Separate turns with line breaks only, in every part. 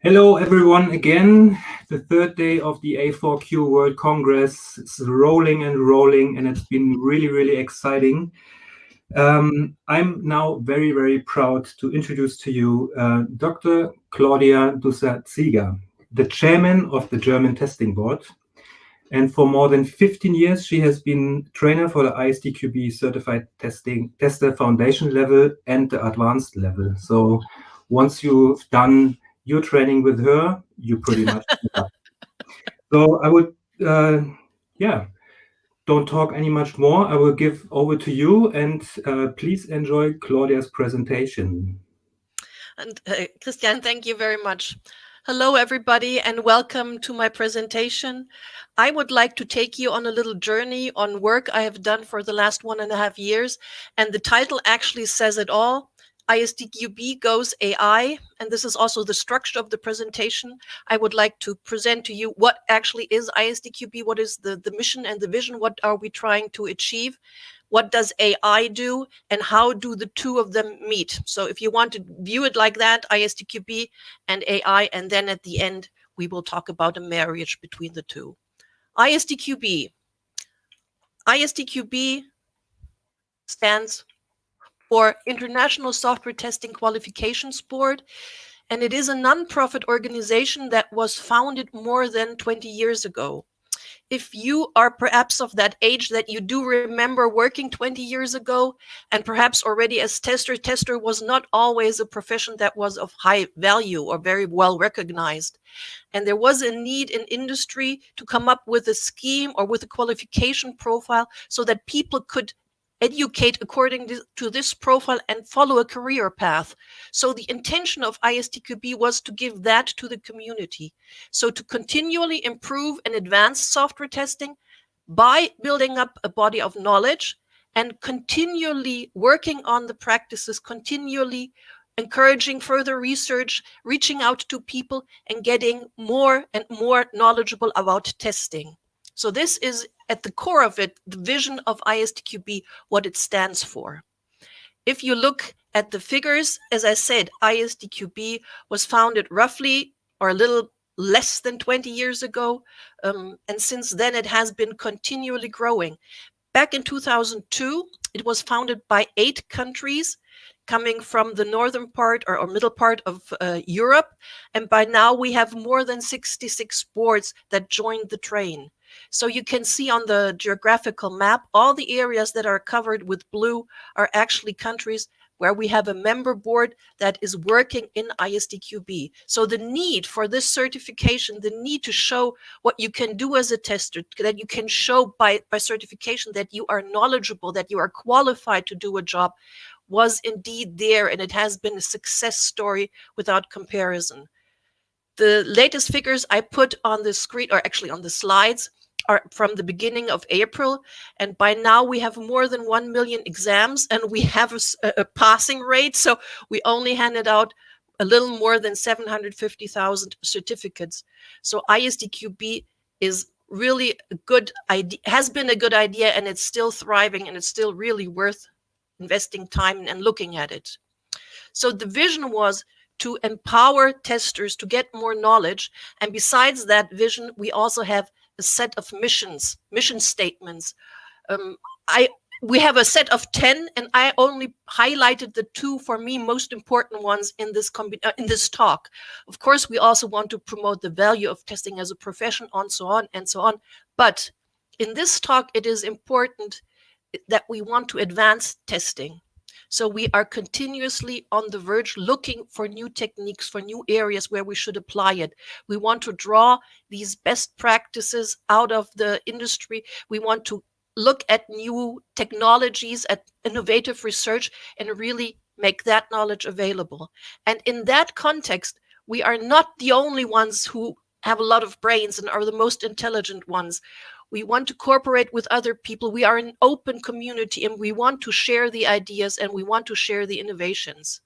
Hello, everyone, again. The third day of the A4Q World Congress. It's rolling, and it's been really, really exciting. I'm now very, very proud to introduce to you Dr. Klaudia Dussa-Zieger, the chairman of the German Testing Board. And for more than 15 years, she has been trainer for the ISTQB certified tester foundation level and the advanced level. So once you've done your training with her, you pretty much So I would, don't talk any much more. I will give over to you, and please enjoy Claudia's presentation.
And Christian, thank you very much. Hello, everybody, and welcome to my presentation. I would like to take you on a little journey on work I have done for the last 1.5 years. And the title actually says it all. ISTQB goes AI, and this is also the structure of the presentation. I would like to present to you what actually is ISTQB, what is the mission and the vision, what are we trying to achieve, what does AI do, and how do the two of them meet. So if you want to view it like that, ISTQB and AI, and then at the end, we will talk about a marriage between the two. ISTQB. ISTQB stands for International Software Testing Qualifications Board, and it is a non-profit organization that was founded more than 20 years ago. If you are perhaps of that age that you do remember working 20 years ago, and perhaps already as tester was not always a profession that was of high value or very well recognized. And there was a need in industry to come up with a scheme or with a qualification profile so that people could educate according to this profile and follow a career path. So the intention of ISTQB was to give that to the community. So to continually improve and advance software testing by building up a body of knowledge and continually working on the practices, continually encouraging further research, reaching out to people and getting more and more knowledgeable about testing. So this is at the core of it, the vision of ISTQB, what it stands for. If you look at the figures, as I said, ISTQB was founded roughly or a little less than 20 years ago. And since then, it has been continually growing. Back in 2002, it was founded by 8 countries coming from the northern part or middle part of Europe. And by now, we have more than 66 boards that joined the train. So you can see on the geographical map, all the areas that are covered with blue are actually countries where we have a member board that is working in ISTQB. So the need for this certification, the need to show what you can do as a tester, that you can show by certification that you are knowledgeable, that you are qualified to do a job, was indeed there, and it has been a success story without comparison. The latest figures I put on the screen, or actually on the slides, are from the beginning of April. And by now we have more than 1 million exams and we have a passing rate. So we only handed out a little more than 750,000 certificates. So ISTQB is really a good idea, has been a good idea, and it's still thriving, and it's still really worth investing time and looking at it. So the vision was to empower testers to get more knowledge. And besides that vision, we also have a set of mission statements. We have a set of 10, and I only highlighted the 2 for me most important ones in this talk. Of course, we also want to promote the value of testing as a profession, and so on and so on. But in this talk, it is important that we want to advance testing. So we are continuously on the verge looking for new techniques, for new areas where we should apply it. We want to draw these best practices out of the industry. We want to look at new technologies, at innovative research, and really make that knowledge available. And in that context, we are not the only ones who have a lot of brains and are the most intelligent ones. We want to cooperate with other people. We are an open community, and we want to share the ideas, and we want to share the innovations.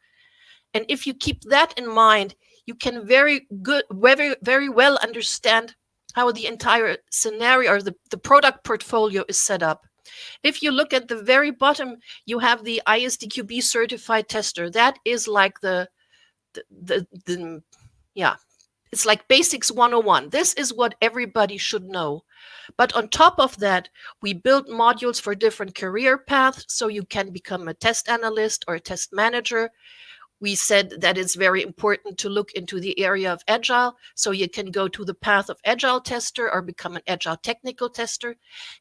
And if you keep that in mind, you can very well understand how the entire scenario or the product portfolio is set up. If you look at the very bottom, you have the ISTQB certified tester. That is like the It's like Basics 101. This is what everybody should know. But on top of that, we built modules for different career paths, so you can become a test analyst or a test manager. We said that it's very important to look into the area of Agile, so you can go to the path of Agile tester or become an Agile technical tester.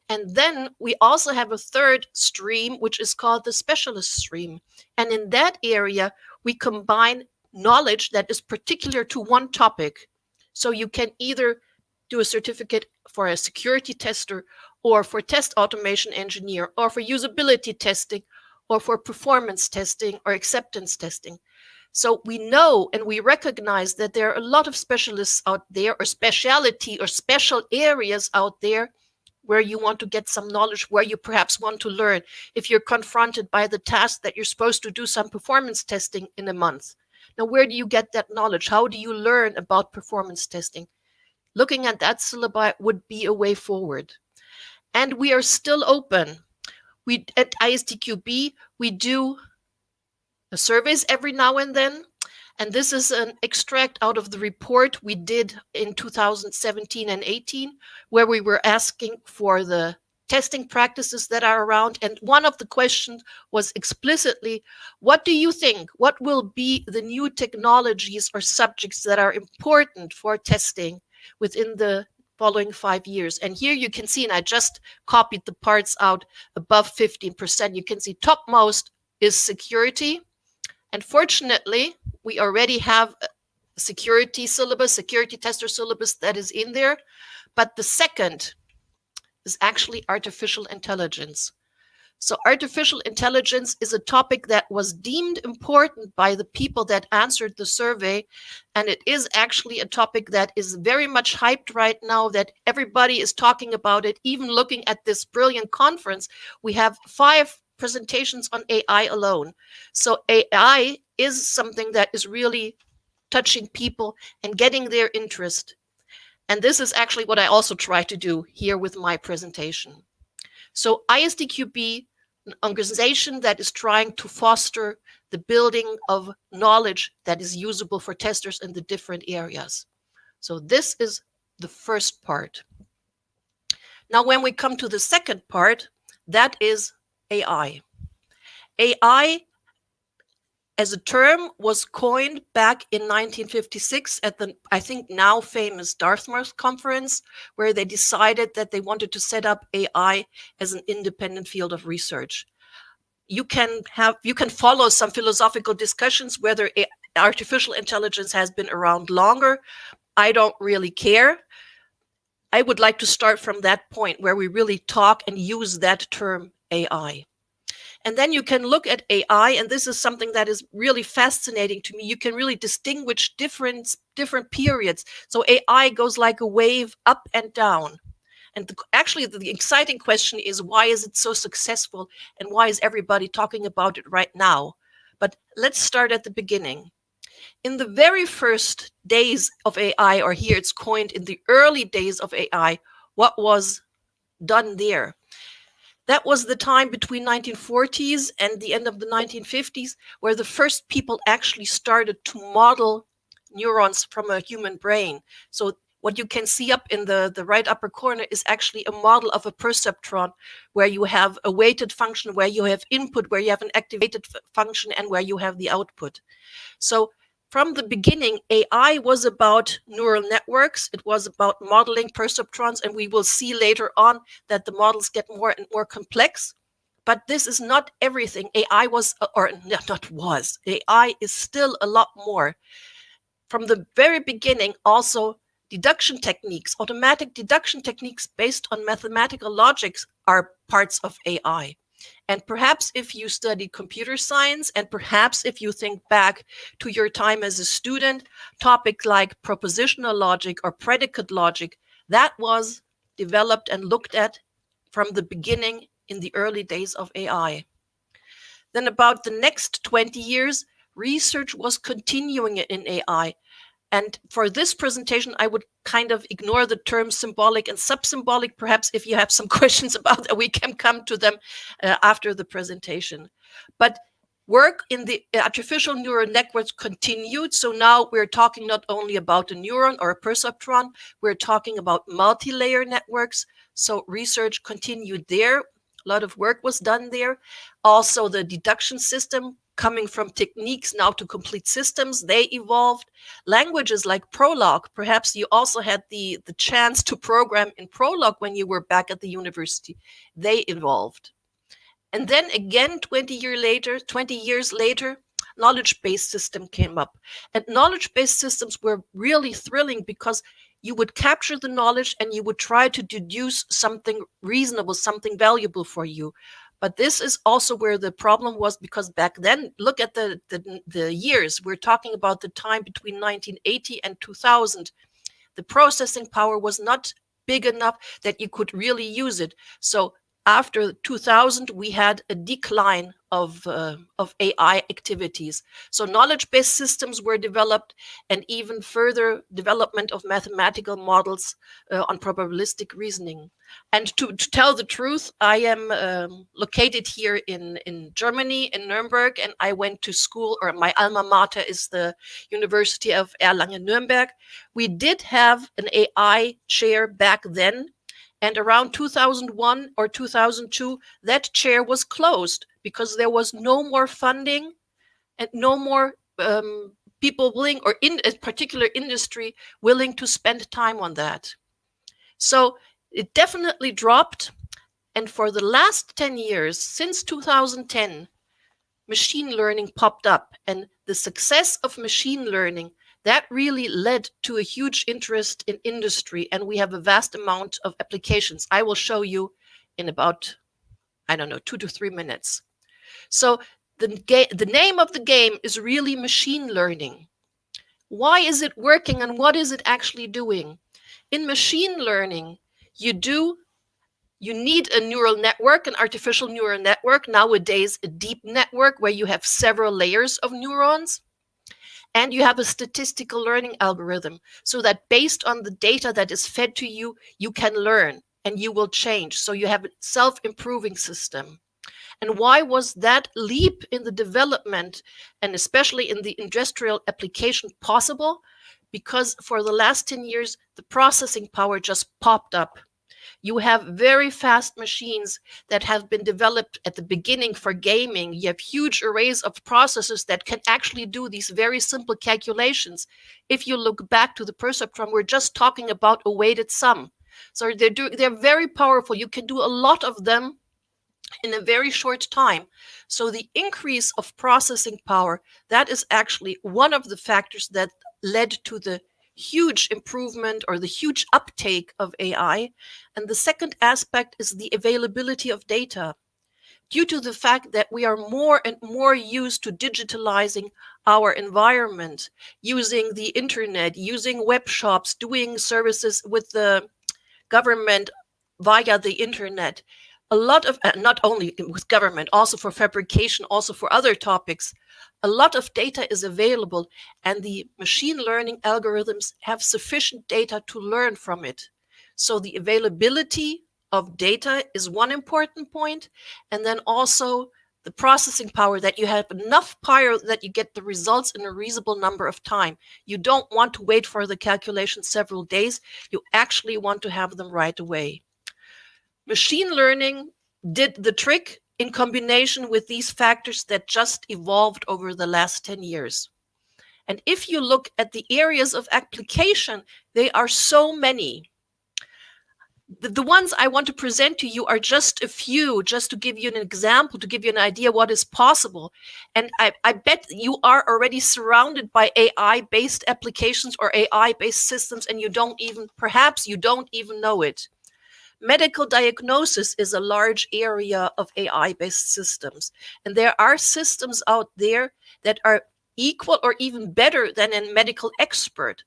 And then we also have a third stream, which is called the specialist stream. And in that area, we combine knowledge that is particular to one topic. So you can either do a certificate for a security tester, or for test automation engineer, or for usability testing, or for performance testing or acceptance testing. So we know and we recognize that there are a lot of specialists out there, or speciality or special areas out there where you want to get some knowledge, where you perhaps want to learn. If you're confronted by the task that you're supposed to do some performance testing in a month. Now, where do you get that knowledge? How do you learn about performance testing? Looking at that syllabi would be a way forward. And we are still open. We at ISTQB, we do surveys every now and then. And this is an extract out of the report we did in 2017 and 18, where we were asking for the testing practices that are around. And one of the questions was explicitly, what do you think? What will be the new technologies or subjects that are important for testing within the following 5 years? And here you can see, and I just copied the parts out above 15%. You can see topmost is security. And fortunately, we already have a security syllabus, security tester syllabus that is in there. But the second is actually artificial intelligence. So artificial intelligence is a topic that was deemed important by the people that answered the survey. And it is actually a topic that is very much hyped right now, that everybody is talking about it. Even looking at this brilliant conference, we have 5 presentations on AI alone. So AI is something that is really touching people and getting their interest. And this is actually what I also try to do here with my presentation. So ISTQB, an organization that is trying to foster the building of knowledge that is usable for testers in the different areas. So this is the first part. Now, when we come to the second part, that is AI. AI as a term was coined back in 1956 at the, I think now famous Dartmouth conference, where they decided that they wanted to set up AI as an independent field of research. You can follow some philosophical discussions whether artificial intelligence has been around longer. I don't really care. I would like to start from that point where we really talk and use that term AI. And then you can look at AI, and this is something that is really fascinating to me. You can really distinguish different periods. So AI goes like a wave up and down. And actually, the exciting question is, why is it so successful? And why is everybody talking about it right now? But let's start at the beginning. In the very first days of AI, or here it's coined in the early days of AI, what was done there? That was the time between 1940s and the end of the 1950s, where the first people actually started to model neurons from a human brain. So what you can see up in the right upper corner is actually a model of a perceptron, where you have a weighted function, where you have input, where you have an activated function, and where you have the output. So from the beginning, AI was about neural networks. It was about modeling perceptrons, and we will see later on that the models get more and more complex. But this is not everything. AI is still a lot more. From the very beginning, also deduction techniques, automatic deduction techniques based on mathematical logics are parts of AI. And perhaps if you study computer science, and perhaps if you think back to your time as a student, topics like propositional logic or predicate logic, that was developed and looked at from the beginning in the early days of AI. Then about the next 20 years, research was continuing in AI. And for this presentation, I would kind of ignore the terms symbolic and subsymbolic. Perhaps if you have some questions about that, we can come to them after the presentation. But Work in the artificial neural networks continued. So now we're talking not only about a neuron or a perceptron, we're talking about multi-layer networks. So research continued there. A lot of work was done there. Also, the deduction system, coming from techniques now to complete systems, they evolved. Languages like Prolog, perhaps you also had the chance to program in Prolog when you were back at the university, they evolved. And then again, 20 years later, knowledge-based system came up. And knowledge-based systems were really thrilling because you would capture the knowledge and you would try to deduce something reasonable, something valuable for you. But this is also where the problem was, because back then, look at the years. We're talking about the time between 1980 and 2000. The processing power was not big enough that you could really use it. So after 2000, we had a decline of AI activities. So knowledge-based systems were developed, and even further development of mathematical models on probabilistic reasoning. And to tell the truth, I am located here in Germany, in Nuremberg, and I went to school, or my alma mater is the University of Erlangen-Nuremberg. We did have an AI chair back then, and around 2001 or 2002, that chair was closed because there was no more funding and no more people willing, or in a particular industry, willing to spend time on that. So it definitely dropped. And for the last 10 years, since 2010, machine learning popped up. And the success of machine learning, that really led to a huge interest in industry, and we have a vast amount of applications. I will show you in about, 2 to 3 minutes. So the name of the game is really machine learning. Why is it working, and what is it actually doing? In machine learning, you need a neural network, an artificial neural network, nowadays a deep network where you have several layers of neurons. And you have a statistical learning algorithm, so that based on the data that is fed to you, you can learn and you will change. So you have a self-improving system. And why was that leap in the development, and especially in the industrial application, possible? Because for the last 10 years, the processing power just popped up. You have very fast machines that have been developed at the beginning for gaming. You have huge arrays of processors that can actually do these very simple calculations. If you look back to the perceptron, we're just talking about a weighted sum. So they're very powerful. You can do a lot of them in a very short time. So the increase of processing power, that is actually one of the factors that led to the huge improvement or the huge uptake of AI. And the second aspect is the availability of data. Due to the fact that we are more and more used to digitalizing our environment, using the internet, using web shops, doing services with the government via the internet, a lot of, not only with government, also for fabrication, also for other topics, a lot of data is available, and the machine learning algorithms have sufficient data to learn from it. So the availability of data is one important point, and then also the processing power, that you have enough power that you get the results in a reasonable number of time. You don't want to wait for the calculation several days. You actually want to have them right away. Machine learning did the trick in combination with these factors that just evolved over the last 10 years. And if you look at the areas of application, they are so many. The ones I want to present to you are just a few, just to give you an example, to give you an idea what is possible. And I bet you are already surrounded by AI-based applications or AI-based systems, and perhaps you don't even know it. Medical diagnosis is a large area of AI-based systems. And there are systems out there that are equal or even better than a medical expert.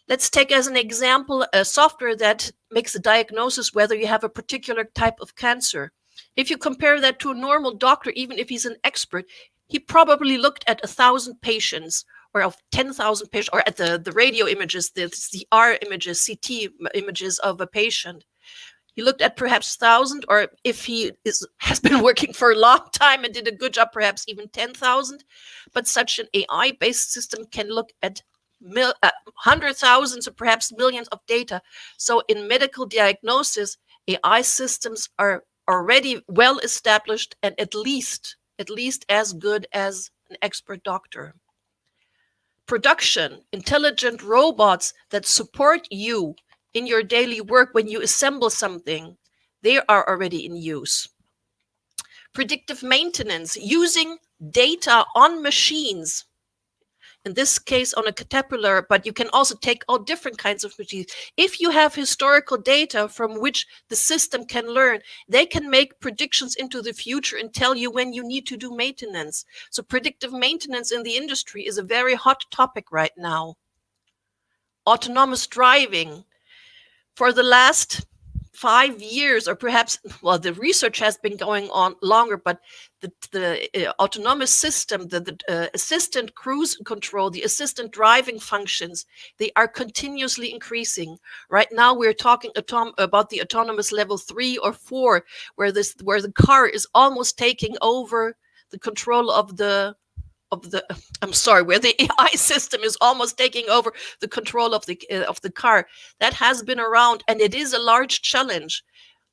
Let's take as an example a software that makes a diagnosis whether you have a particular type of cancer. If you compare that to a normal doctor, even if he's an expert, he probably looked at 1,000 patients or of 10,000 patients, or at the radio images, the CR images, CT images of a patient. He looked at perhaps 1,000, or if he has been working for a long time and did a good job, perhaps even 10,000. But such an AI-based system can look at hundreds, thousands, or perhaps millions of data. So in medical diagnosis, AI systems are already well established and at least as good as an expert doctor. Production, intelligent robots that support you in your daily work when you assemble something, they are already in use. Predictive maintenance, using data on machines, in this case on a caterpillar, but you can also take all different kinds of machines. If you have historical data from which the system can learn, they can make predictions into the future and tell you when you need to do maintenance. So predictive maintenance in the industry is a very hot topic right now. Autonomous driving. For the last 5 years, or perhaps, well, the research has been going on longer, but the autonomous system, the assistant cruise control, the assistant driving functions, they are continuously increasing. Right now, we're talking about the autonomous level 3 or 4, where the car is almost taking over the control of the where the AI system is almost taking over the control of the car. That has been around, and it is a large challenge.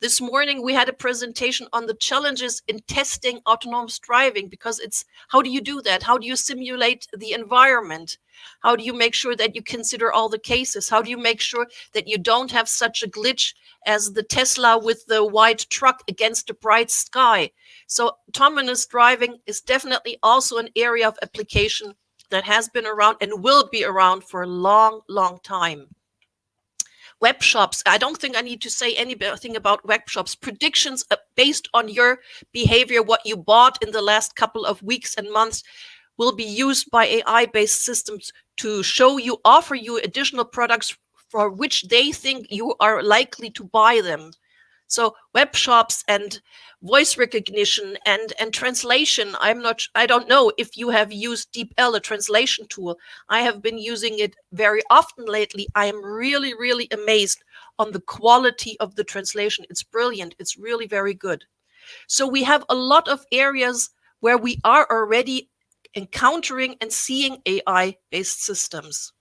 This morning we had a presentation on the challenges in testing autonomous driving, because it's, how do you do that? How do you simulate the environment? How do you make sure that you consider all the cases? How do you make sure that you don't have such a glitch as the Tesla with the white truck against a bright sky? So autonomous driving is definitely also an area of application that has been around and will be around for a long, long time. Web shops, I don't think I need to say anything about web shops. Predictions based on your behavior, what you bought in the last couple of weeks and months, will be used by AI-based systems to offer you additional products for which they think you are likely to buy them. So web shops and voice recognition and translation. I don't know if you have used DeepL, a translation tool. I have been using it very often lately. I am really, really amazed on the quality of the translation. It's brilliant. It's really very good. So we have a lot of areas where we are already encountering and seeing AI-based systems.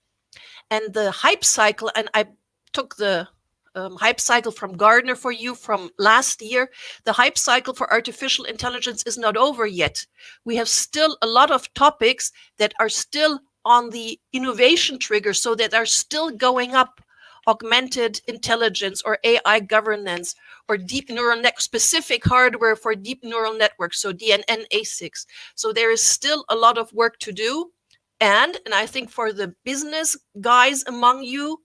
And the hype cycle, and I took the hype cycle from Gardner for you from last year. The hype cycle for artificial intelligence is not over yet. We have still a lot of topics that are still on the innovation trigger, so that are still going up. Augmented intelligence, or AI governance, or deep neural net specific hardware for deep neural networks, so DNN ASICs. So there is still a lot of work to do. And I think for the business guys among you,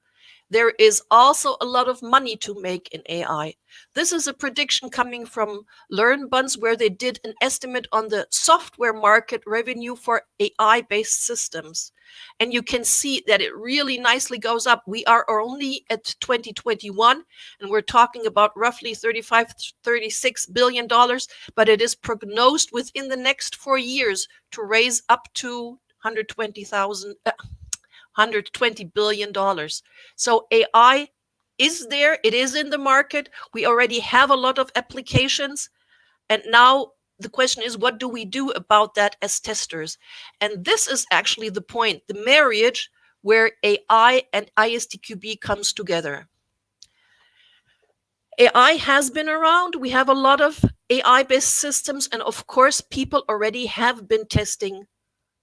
there is also a lot of money to make in AI. This is a prediction coming from LearnBunds, where they did an estimate on the software market revenue for AI-based systems. And you can see that it really nicely goes up. We are only at 2021, and we're talking about roughly $35–36 billion, but it is prognosed within the next 4 years to raise up to $120 billion. So AI is there, it is in the market. We already have a lot of applications. And now the question is, what do we do about that as testers? And this is actually the point, the marriage where AI and ISTQB comes together. AI has been around. We have a lot of AI-based systems. And of course, people already have been testing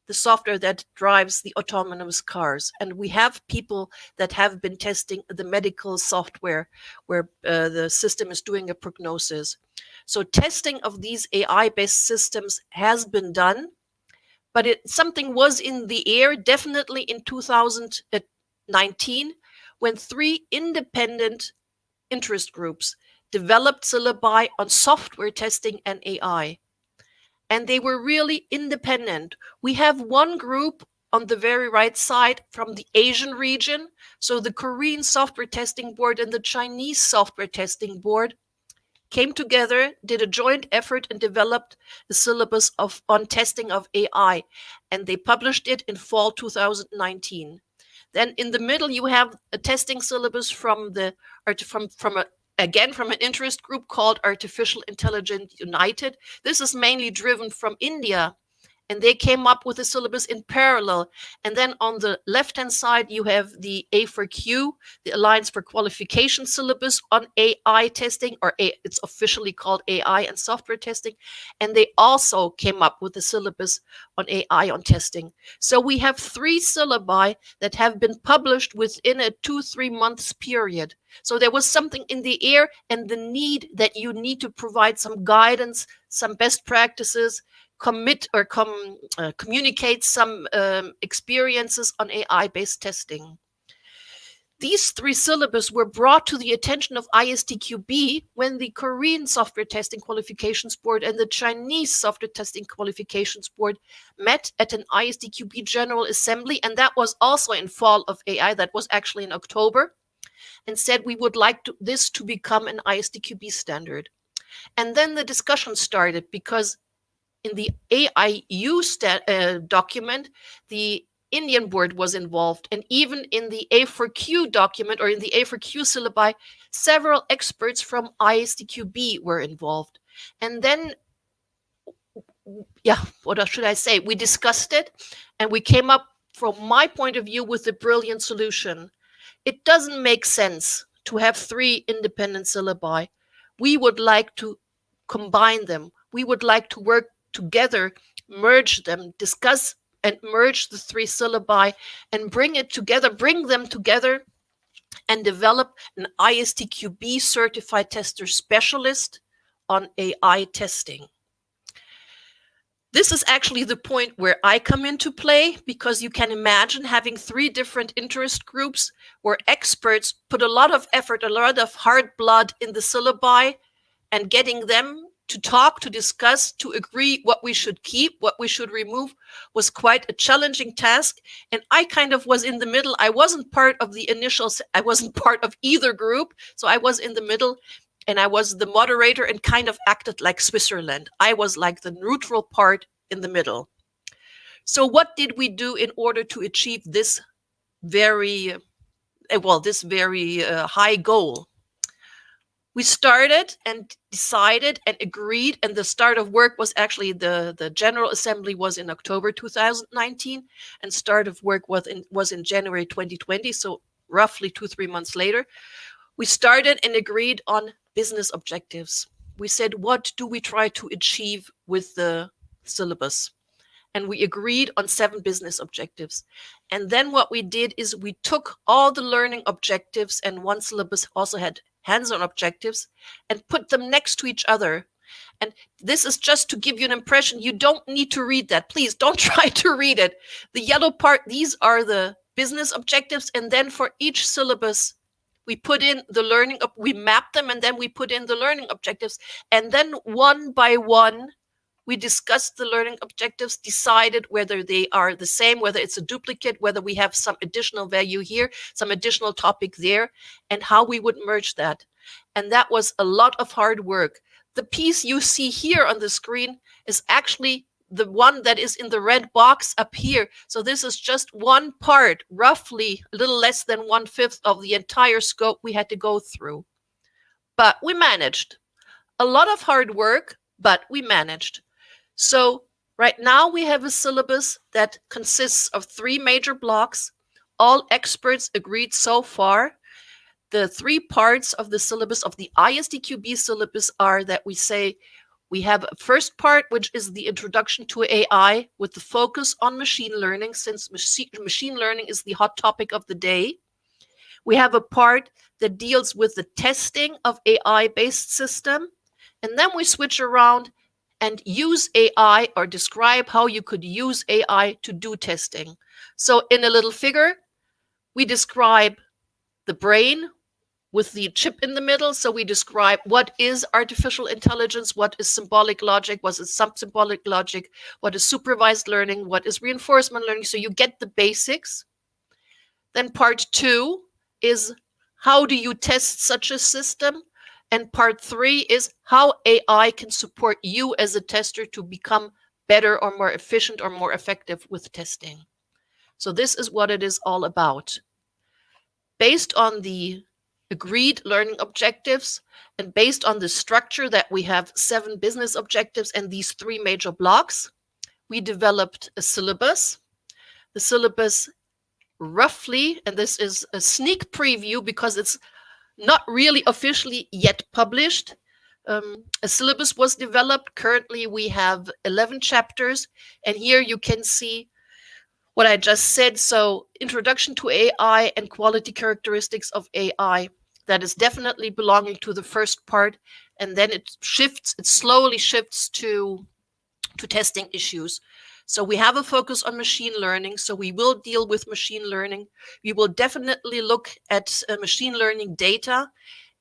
the software that drives the autonomous cars. And we have people that have been testing the medical software where the system is doing a prognosis. So testing of these AI-based systems has been done, but something was in the air definitely in 2019 when 3 independent interest groups developed syllabi on software testing and AI. And they were really independent. We have one group on the very right side from the Asian region. So the Korean Software Testing Board and the Chinese Software Testing Board came together, did a joint effort, and developed a syllabus on testing of AI. And they published it in fall 2019. Then in the middle, you have a testing syllabus from a again from an interest group called Artificial Intelligence United. This is mainly driven from India, and they came up with a syllabus in parallel. And then on the left-hand side, you have the A4Q, the Alliance for Qualification syllabus on AI testing, or it's officially called AI and software testing. And they also came up with a syllabus on AI on testing. So we have 3 syllabi that have been published within a 2-3 months period. So there was something in the air, and the need that you need to provide some guidance, some best practices, communicate some experiences on AI-based testing. These 3 syllabus were brought to the attention of ISTQB when the Korean Software Testing Qualifications Board and the Chinese Software Testing Qualifications Board met at an ISTQB General Assembly, and that was also in fall of AI, that was actually in October, and said we would like this to become an ISTQB standard. And then the discussion started, because in the AIU document, the Indian board was involved, and even in the A4Q document, or in the A4Q syllabi, several experts from ISTQB were involved. And then, what should I say? We discussed it, and we came up, from my point of view, with a brilliant solution. It doesn't make sense to have 3 independent syllabi. We would like to combine them. We would like to work together, merge them, discuss and merge the 3 syllabi and bring them together and develop an ISTQB certified tester specialist on AI testing. This is actually the point where I come into play, because you can imagine having 3 different interest groups where experts put a lot of effort, a lot of hard blood in the syllabi, and getting them to talk, to discuss, to agree what we should keep, what we should remove, was quite a challenging task. And I kind of was in the middle. I wasn't part of the I wasn't part of either group. So I was in the middle, and I was the moderator and kind of acted like Switzerland. I was like the neutral part in the middle. So what did we do in order to achieve this very high goal? We started and decided and agreed, and the start of work was actually the General Assembly was in October 2019, and start of work was in January 2020, so roughly 2-3 months later. We started and agreed on business objectives. We said, what do we try to achieve with the syllabus? And we agreed on 7 business objectives. And then what we did is we took all the learning objectives, and one syllabus also had hands-on objectives, and put them next to each other. And this is just to give you an impression. You don't need to read that. Please don't try to read it. The yellow part, these are the business objectives. And then for each syllabus, we put in the learning, we map them, and then we put in the learning objectives. And then one by one, we discussed the learning objectives, decided whether they are the same, whether it's a duplicate, whether we have some additional value here, some additional topic there, and how we would merge that. And that was a lot of hard work. The piece you see here on the screen is actually the one that is in the red box up here. So this is just one part, roughly a little less than 1/5 of the entire scope we had to go through. But we managed. A lot of hard work, but we managed. So right now we have a syllabus that consists of 3 major blocks. All experts agreed so far. The 3 parts of the syllabus, of the ISTQB syllabus, are that we say we have a first part, which is the introduction to AI, with the focus on machine learning, since machine learning is the hot topic of the day. We have a part that deals with the testing of AI-based system. And then we switch around and use AI, or describe how you could use AI to do testing. So in a little figure, we describe the brain with the chip in the middle. So we describe what is artificial intelligence, what is symbolic logic, what is sub-symbolic logic, what is supervised learning, what is reinforcement learning. So you get the basics. Then part 2 is, how do you test such a system? And part 3 is how AI can support you as a tester to become better or more efficient or more effective with testing. So this is what it is all about. Based on the agreed learning objectives. And based on the structure that we have 7 business objectives and these 3 major blocks, we developed a syllabus. The syllabus roughly, and this is a sneak preview because it's not really officially yet published. A syllabus was developed. Currently, we have 11 chapters. And here you can see what I just said. So introduction to AI and quality characteristics of AI. That is definitely belonging to the first part. And then it slowly shifts to testing issues. So we have a focus on machine learning. So we will deal with machine learning. We will definitely look at machine learning data.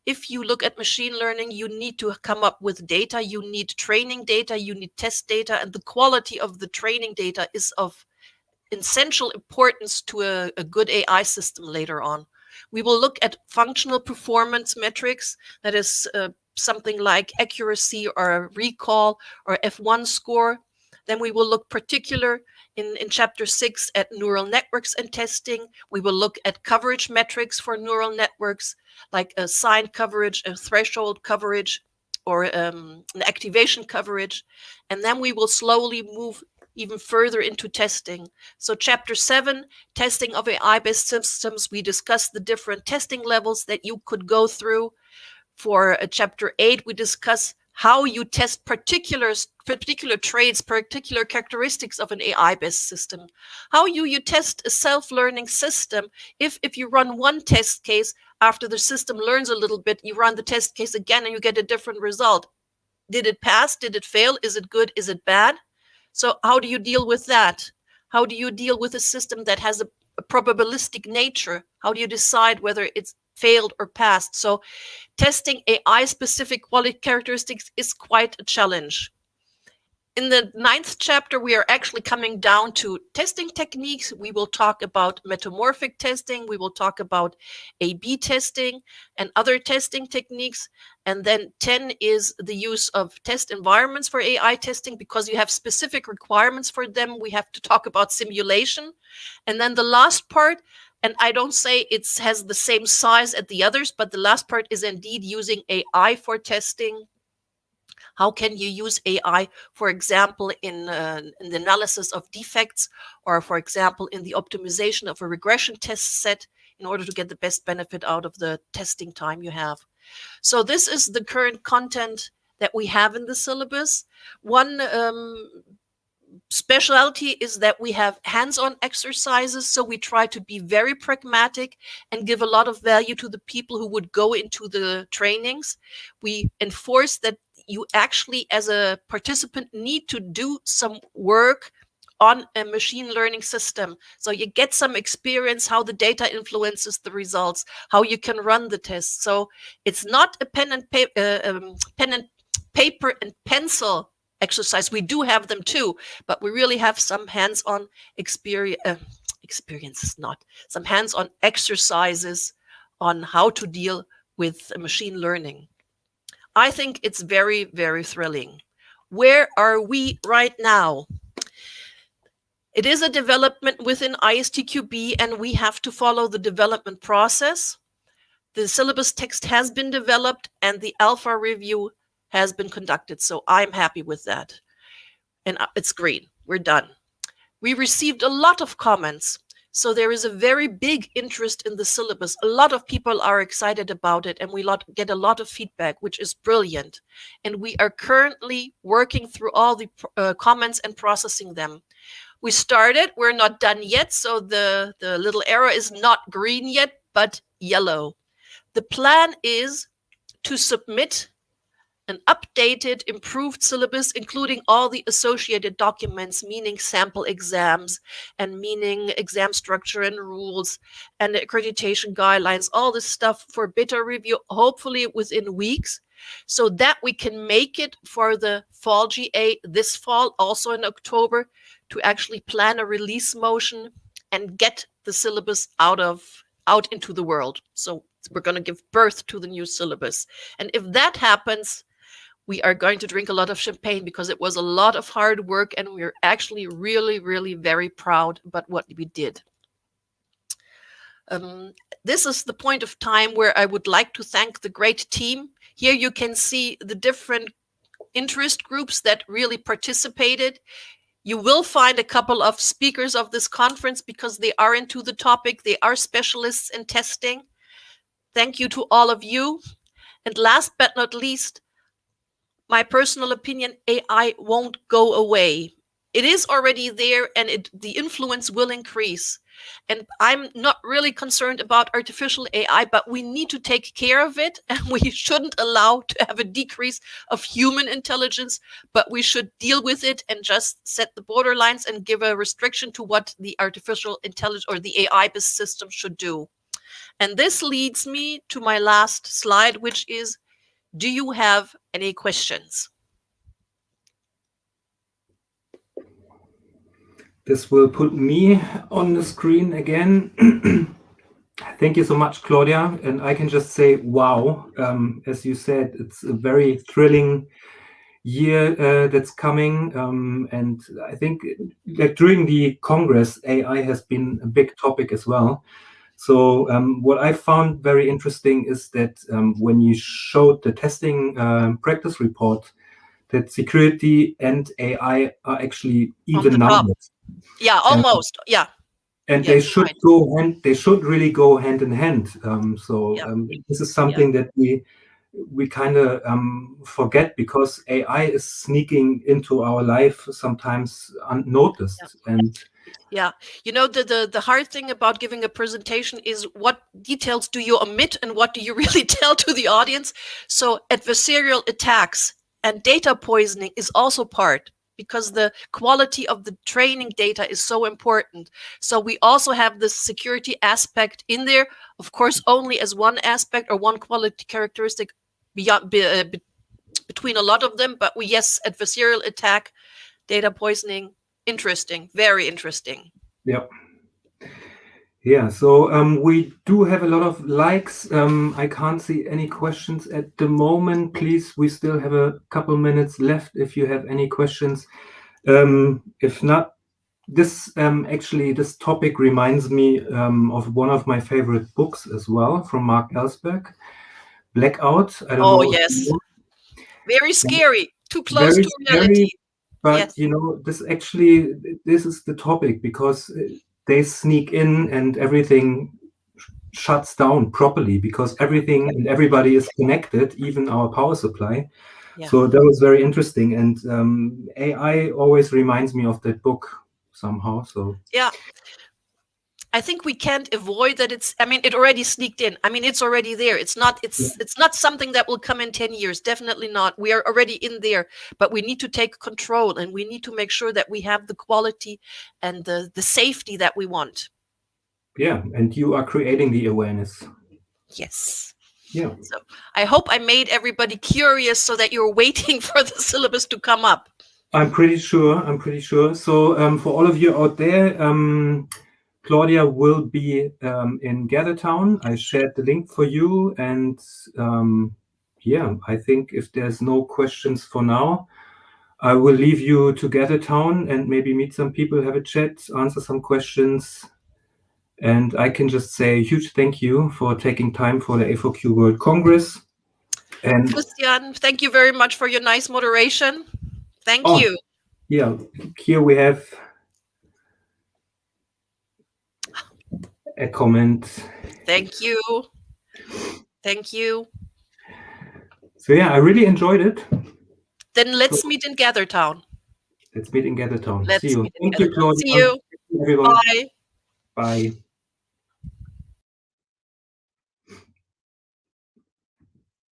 If you look at machine learning, you need to come up with data. You need training data, you need test data, and the quality of the training data is of essential importance to a good AI system later on. We will look at functional performance metrics, that is something like accuracy or recall or F1 score. Then we will look particular in chapter 6 at neural networks and testing. We will look at coverage metrics for neural networks, like a sign coverage, a threshold coverage, or an activation coverage. And then we will slowly move even further into testing. So chapter 7, testing of AI-based systems, we discuss the different testing levels that you could go through. For chapter 8, we discuss how you test particular traits, particular characteristics of an AI-based system. How you test a self-learning system. If you run one test case, after the system learns a little bit, you run the test case again and you get a different result. Did it pass? Did it fail? Is it good? Is it bad? So how do you deal with that? How do you deal with a system that has a probabilistic nature? How do you decide whether it's failed or passed? So testing AI-specific quality characteristics is quite a challenge. In the 9th chapter, we are actually coming down to testing techniques. We will talk about metamorphic testing. We will talk about A/B testing and other testing techniques. And then 10 is the use of test environments for AI testing, because you have specific requirements for them. We have to talk about simulation. And then the last part, and I don't say it has the same size as the others, but the last part is indeed using AI for testing. How can you use AI, for example, in the analysis of defects, or for example, in the optimization of a regression test set in order to get the best benefit out of the testing time you have? So this is the current content that we have in the syllabus. One specialty is that we have hands-on exercises. So we try to be very pragmatic and give a lot of value to the people who would go into the trainings. We enforce that you actually, as a participant, need to do some work on a machine learning system. So you get some experience how the data influences the results, how you can run the tests. So it's not a pen and paper and pencil exercise. We do have them too, but we really have some hands-on some hands-on exercises on how to deal with machine learning. I think it's very, very thrilling. Where are we right now? It is a development within ISTQB, and we have to follow the development process. The syllabus text has been developed and the alpha review has been conducted. So I'm happy with that. And it's green. We're done. We received a lot of comments. So there is a very big interest in the syllabus. A lot of people are excited about it, and we get a lot of feedback, which is brilliant. And we are currently working through all the comments and processing them. We started, we're not done yet. So the little arrow is not green yet, but yellow. The plan is to submit an updated, improved syllabus, including all the associated documents, meaning sample exams and meaning exam structure and rules and accreditation guidelines, all this stuff for beta review, hopefully within weeks, so that we can make it for the fall GA this fall, also in October, to actually plan a release motion and get the syllabus out into the world. So we're going to give birth to the new syllabus. And if that happens, we are going to drink a lot of champagne, because it was a lot of hard work, and we're actually really, really very proud about what we did. This is the point of time where I would like to thank the great team. Here you can see the different interest groups that really participated. You will find a couple of speakers of this conference because they are into the topic. They are specialists in testing. Thank you to all of you. And last but not least, my personal opinion, AI won't go away. It is already there, and the influence will increase. And I'm not really concerned about artificial AI, but we need to take care of it, and we shouldn't allow to have a decrease of human intelligence, but we should deal with it and just set the borderlines and give a restriction to what the artificial intelligence or the AI-based system should do. And this leads me to my last slide, which is, do you have any questions?
This will put me on the screen again. Thank you so much, Klaudia. And I can just say, wow, as you said, it's a very thrilling year that's coming. And I think that during the Congress, AI has been a big topic as well. So what I found very interesting is that when you showed the testing practice report, that security and AI are actually even numbers.
Yeah, almost. Yeah.
And they should go hand. They should really go hand in hand. This is something that we kind of forget, because AI is sneaking into our life sometimes unnoticed. And
yeah, you know, the hard thing about giving a presentation is what details do you omit and what do you really tell to the audience. So adversarial attacks and data poisoning is also part, because the quality of the training data is so important. So we also have this security aspect in there, of course, only as one aspect or one quality characteristic beyond between a lot of them. But yes, adversarial attack, data poisoning, interesting, very interesting.
Yeah. Yeah, so we do have a lot of likes. I can't see any questions at the moment. Please, we still have a couple minutes left if you have any questions. If not, this topic reminds me of one of my favorite books as well, from Mark Ellsberg, Blackout. I don't know.
Oh, yes. Very scary, too close to
Scary,
reality.
but
yes.
You know, this is the topic, because they sneak in and everything shuts down properly, because everything and everybody is connected, even our power supply.
Yeah.
So that was very interesting. And AI always reminds me of that book somehow. So
yeah, I think we can't avoid that. It already sneaked in. It's already there. It's not something that will come in 10 years. Definitely not. We are already in there, but we need to take control, and we need to make sure that we have the quality and the safety that we want.
Yeah, and you are creating the awareness.
Yes.
Yeah.
So I hope I made everybody curious so that you're waiting for the syllabus to come up.
I'm pretty sure. So for all of you out there, Klaudia will be in Gathertown. I shared the link for you. And yeah, I think if there's no questions for now, I will leave you to Gathertown and maybe meet some people, have a chat, answer some questions. And I can just say a huge thank you for taking time for the A4Q World Congress. And
Christian, thank you very much for your nice moderation. Thank you.
Yeah, here we have a comment.
Thank you. Thank you.
So yeah, I really enjoyed it.
Then let's meet in Gathertown.
Let's meet in Gathertown.
Let's
See you.
meet in
Thank you,
Gathertown.
Klaudia.
See you.
Everyone.
Bye.
Bye.